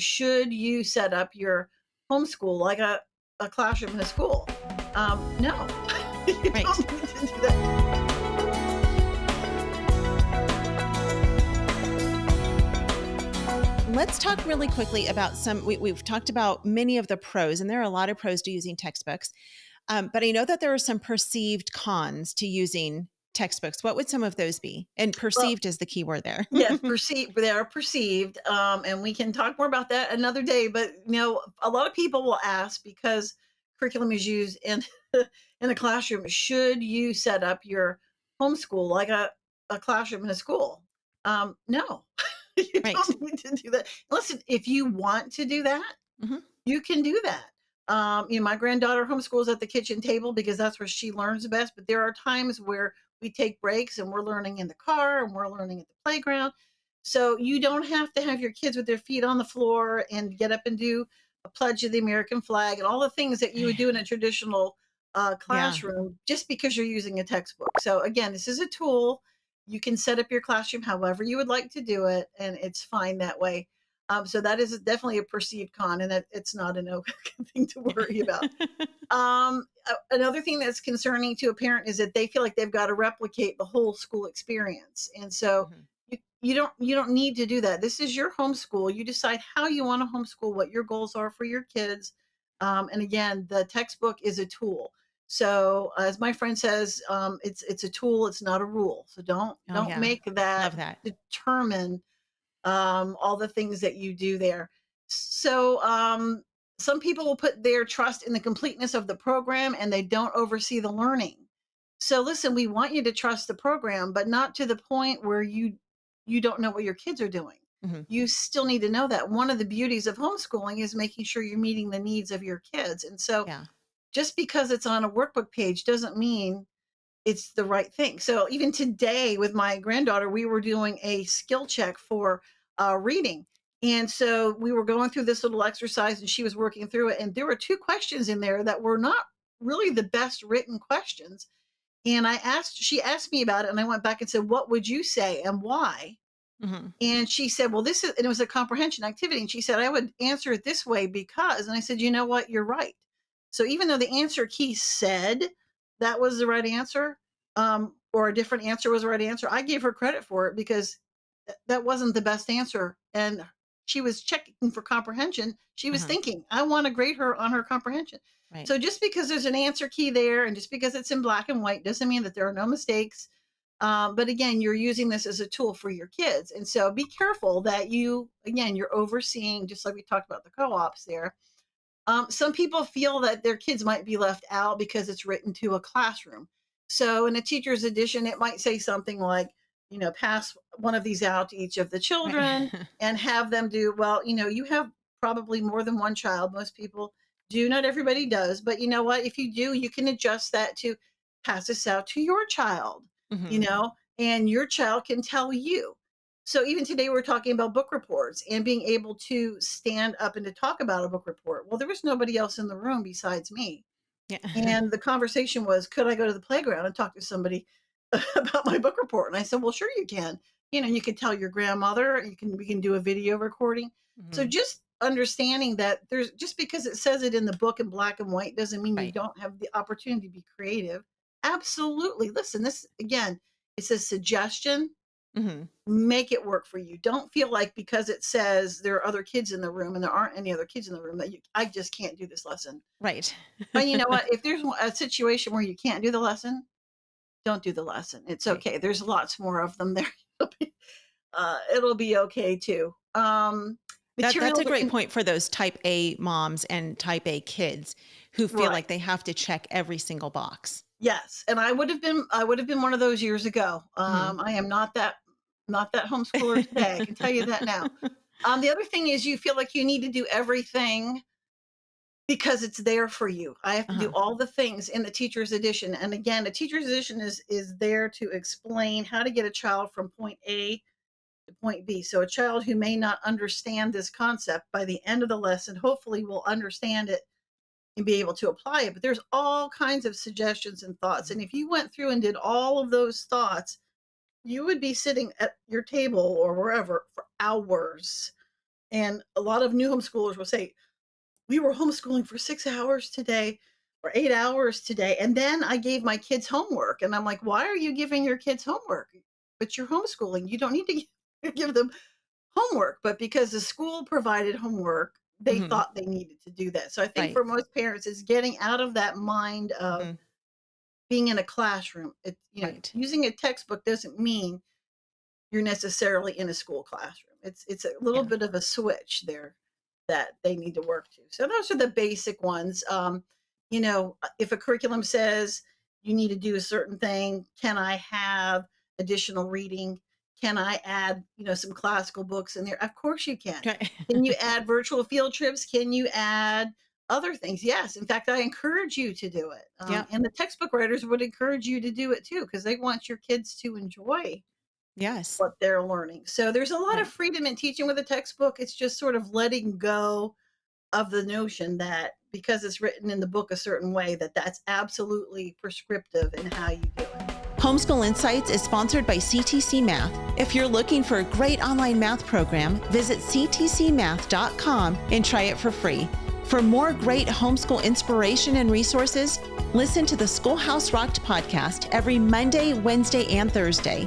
Should you set up your homeschool like a classroom in a school? No, you Right. don't need to do that. Let's talk really quickly about we've talked about many of the pros, and there are a lot of pros to using textbooks. But I know that there are some perceived cons to using textbooks. What would some of those be? And Well, perceived is the key word there. yes, perceived. They are perceived, and we can talk more about that another day. But a lot of people will ask because curriculum is used in in a classroom. Should you set up your homeschool like a classroom in a school? No, you Right. don't need to do that. Listen, if you want to do that, Hmm. you can do that. My granddaughter homeschools at the kitchen table because that's where she learns best. But there are times where we take breaks and we're learning in the car and we're learning at the playground. So you don't have to have your kids with their feet on the floor and get up and do a pledge of the American flag and all the things that you would do in a traditional Yeah. classroom just because you're using a textbook. So again, this is a tool. You can set up your classroom however you would like to do it, and it's fine that way. So that is definitely a perceived con, and it's not an okay thing to worry about. Another thing that's concerning to a parent is that they feel like they've got to replicate the whole school experience, and so Mhm. you don't need to do that. This is your homeschool. You decide how you want to homeschool, what your goals are for your kids, and again, the textbook is a tool. So, as my friend says, it's a tool. It's not a rule. So Oh, don't yeah. make that Love that. determine all the things that you do there. So, some people will put their trust in the completeness of the program and they don't oversee the learning. So, listen, we want you to trust the program, but not to the point where you don't know what your kids are doing. Hmm. You still need to know that. One of the beauties of homeschooling is making sure you're meeting the needs of your kids. And so, Yeah. just because it's on a workbook page doesn't mean it's the right thing. So even today with my granddaughter, we were doing a skill check for reading. And so we were going through this little exercise and she was working through it. And there were two questions in there that were not really the best written questions. And she asked me about it. And I went back and said, what would you say and why? Hmm. And she said, well, and it was a comprehension activity. And she said, I would answer it this way because, and I said, you know what? You're right. So even though the answer key said that was the right answer, or a different answer was the right answer, I gave her credit for it because that wasn't the best answer. And she was checking for comprehension. She was Uh-huh. thinking, I want to grade her on her comprehension. Right. So just because there's an answer key there and just because it's in black and white doesn't mean that there are no mistakes. But again, you're using this as a tool for your kids. And so be careful that you're overseeing, just like we talked about the co ops there. Some people feel that their kids might be left out because it's written to a classroom. So in a teacher's edition, it might say something like, pass one of these out to each of the children Right. and have them do, well, you have probably more than one child. Most people do, not everybody does. But you know what? If you do, you can adjust that to pass this out to your child, Hmm. and your child can tell you. So even today we're talking about book reports and being able to stand up and to talk about a book report. Well, there was nobody else in the room besides me. Yeah. And the conversation was, could I go to the playground and talk to somebody about my book report? And I said, well, sure you can. You can tell your grandmother, we can do a video recording. So Hmm. just understanding that there's just because it says it in the book in black and white doesn't mean you Right. don't have the opportunity to be creative. Absolutely. Listen, this again, it's a suggestion. Hmm. Make it work for you. Don't feel like because it says there are other kids in the room and there aren't any other kids in the room that I just can't do this lesson. Right. But you know what? If there's a situation where you can't do the lesson, don't do the lesson. It's Right. okay. There's lots more of them there. It'll be okay too. That's Materials a that great can point for those type A moms and type A kids who feel right. like they have to check every single box. Yes, and I would have been one of those years ago. Mhm. I am not that homeschooler today. I can tell you that now. The other thing is you feel like you need to do everything because it's there for you. I have to do Uh-huh. all the things in the teacher's edition. And again, the teacher's edition is there to explain how to get a child from point A to point B. So a child who may not understand this concept by the end of the lesson, hopefully will understand it and be able to apply it. But there's all kinds of suggestions and thoughts. And Mhm. if you went through and did all of those thoughts, you would be sitting at your table or wherever for hours. And a lot of new homeschoolers will say, we were homeschooling for 6 hours today or 8 hours today. And then I gave my kids homework. And I'm like, why are you giving your kids homework? But you're homeschooling. You don't need to give them homework. But because the school provided homework, they Hmm. thought they needed to do that. So I think Right. for most parents, it's getting out of that mind of Mm, being in a classroom. right. Using a textbook doesn't mean you're necessarily in a school classroom. It's a little Yeah. bit of a switch there that they need to work to. So those are the basic ones. If a curriculum says you need to do a certain thing, can I have additional reading? Can I add, some classical books in there? Of course you can. Okay. Can you add virtual field trips? Can you add other things? Yes. In fact, I encourage you to do it. Yeah. And the textbook writers would encourage you to do it too, because they want your kids to enjoy Yes. what they're learning. So there's a lot of Right. freedom in teaching with a textbook. It's just sort of letting go of the notion that because it's written in the book a certain way, that that's absolutely prescriptive in how you do it. Homeschool Insights is sponsored by CTC Math. If you're looking for a great online math program, visit ctcmath.com and try it for free. For more great homeschool inspiration and resources, listen to the Schoolhouse Rocked podcast every Monday, Wednesday, and Thursday.